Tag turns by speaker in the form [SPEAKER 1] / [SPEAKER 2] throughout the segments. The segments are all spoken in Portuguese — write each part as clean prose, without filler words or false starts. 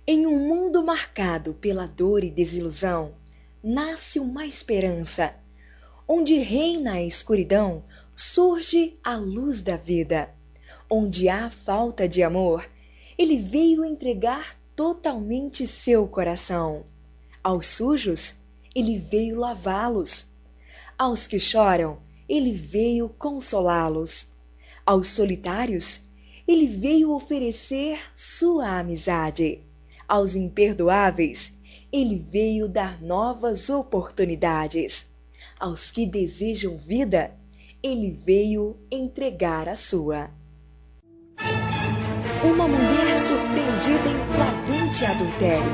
[SPEAKER 1] Em um mundo marcado pela dor e desilusão, nasce uma esperança. Onde reina a escuridão, surge a luz da vida. Onde há falta de amor, ele veio entregar totalmente seu coração. Aos sujos, ele veio lavá-los. Aos que choram, ele veio consolá-los. Aos solitários, ele veio oferecer sua amizade. Aos imperdoáveis, ele veio dar novas oportunidades. Aos que desejam vida, ele veio entregar a sua. Uma mulher surpreendida em flagrante adultério.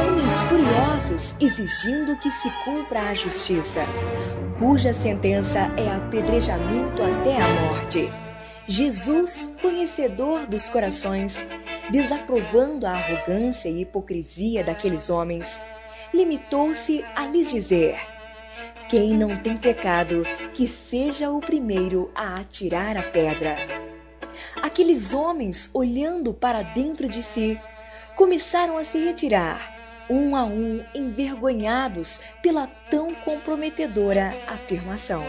[SPEAKER 1] Homens furiosos exigindo que se cumpra a justiça, cuja sentença é apedrejamento até a morte. Jesus, conhecedor dos corações, desaprovando a arrogância e hipocrisia daqueles homens, limitou-se a lhes dizer: quem não tem pecado, que seja o primeiro a atirar a pedra. Aqueles homens, olhando para dentro de si, começaram a se retirar, um a um, envergonhados pela tão comprometedora afirmação.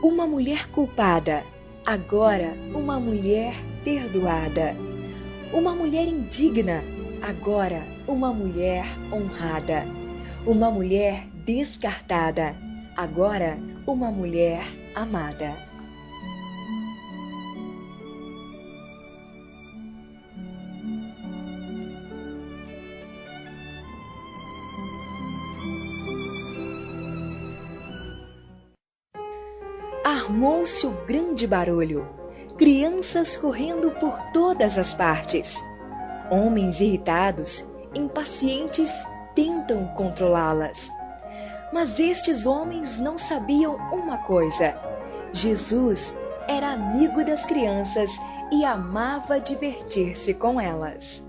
[SPEAKER 1] Uma mulher culpada, agora uma mulher perdoada. Uma mulher indigna, agora uma mulher honrada. Uma mulher descartada, agora uma mulher amada. Armou-se o grande barulho, crianças correndo por todas as partes. Homens irritados, impacientes, tentam controlá-las. Mas estes homens não sabiam uma coisa: Jesus era amigo das crianças e amava divertir-se com elas.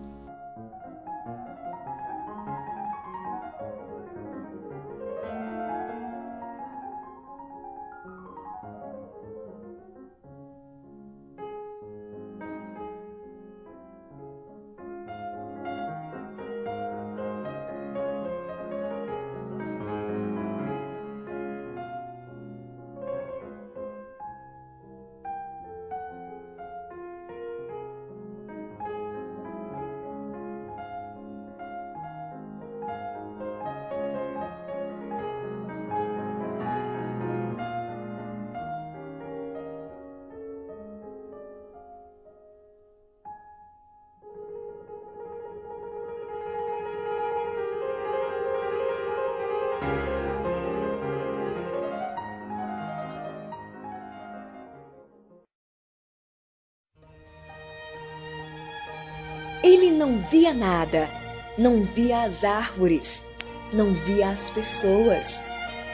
[SPEAKER 1] Ele não via nada, não via as árvores, não via as pessoas,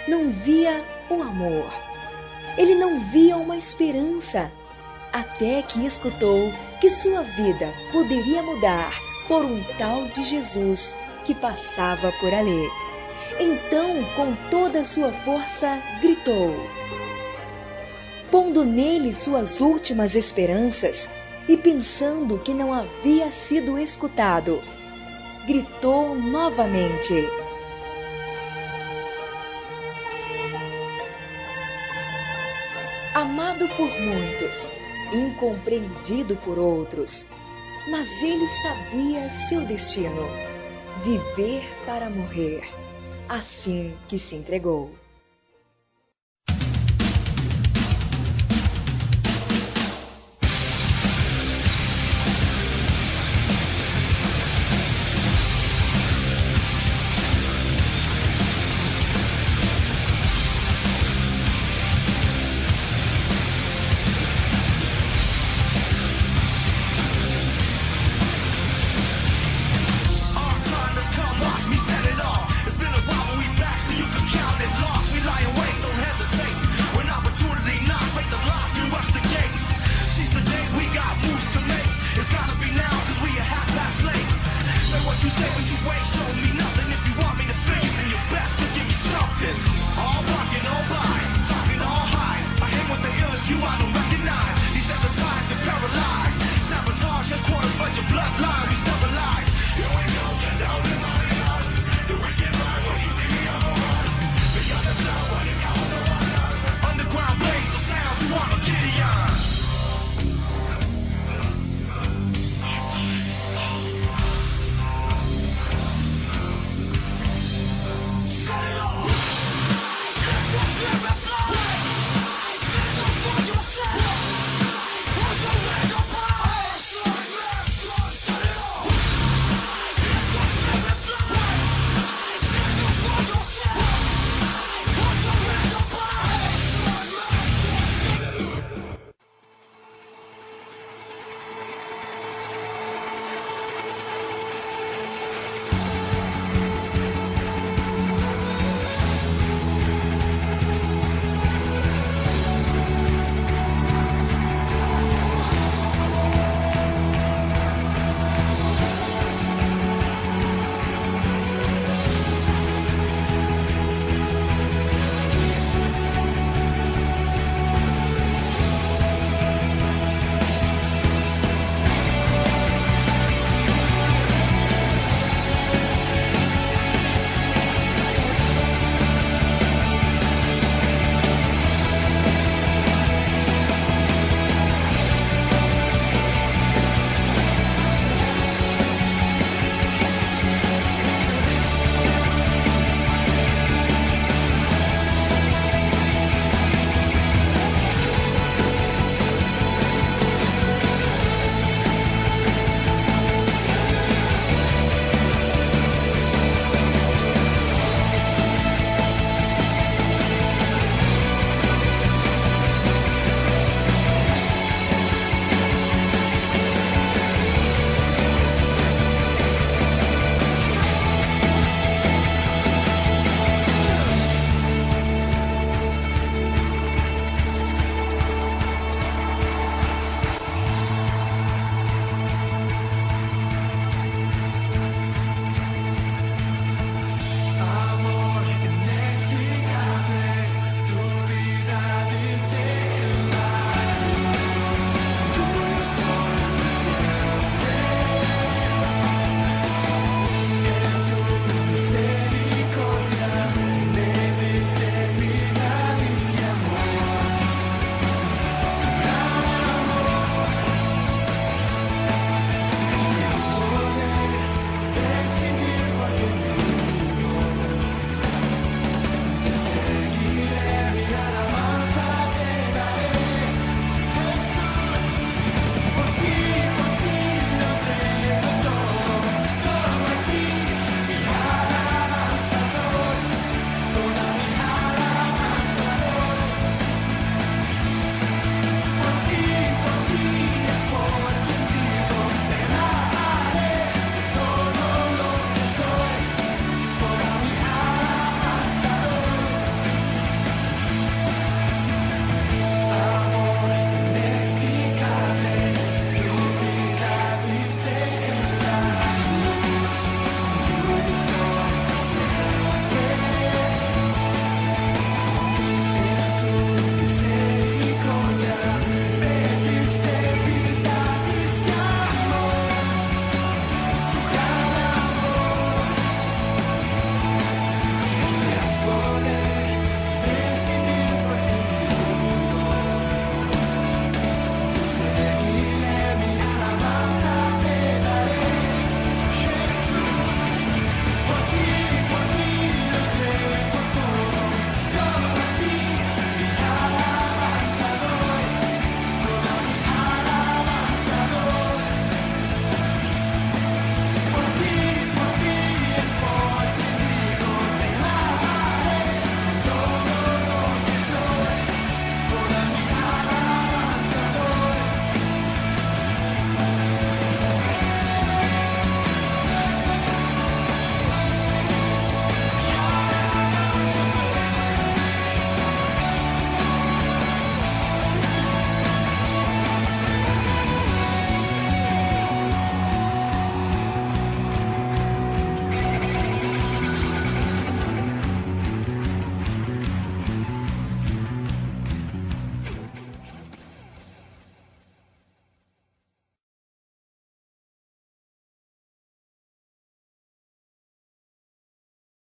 [SPEAKER 1] não via o amor. Ele não via uma esperança, até que escutou que sua vida poderia mudar por um tal de Jesus que passava por ali. Então, com toda a sua força, gritou. Pondo nele suas últimas esperanças, e pensando que não havia sido escutado, gritou novamente. Amado por muitos, incompreendido por outros, mas ele sabia seu destino: viver para morrer, assim que se entregou.
[SPEAKER 2] You say what you weigh, show me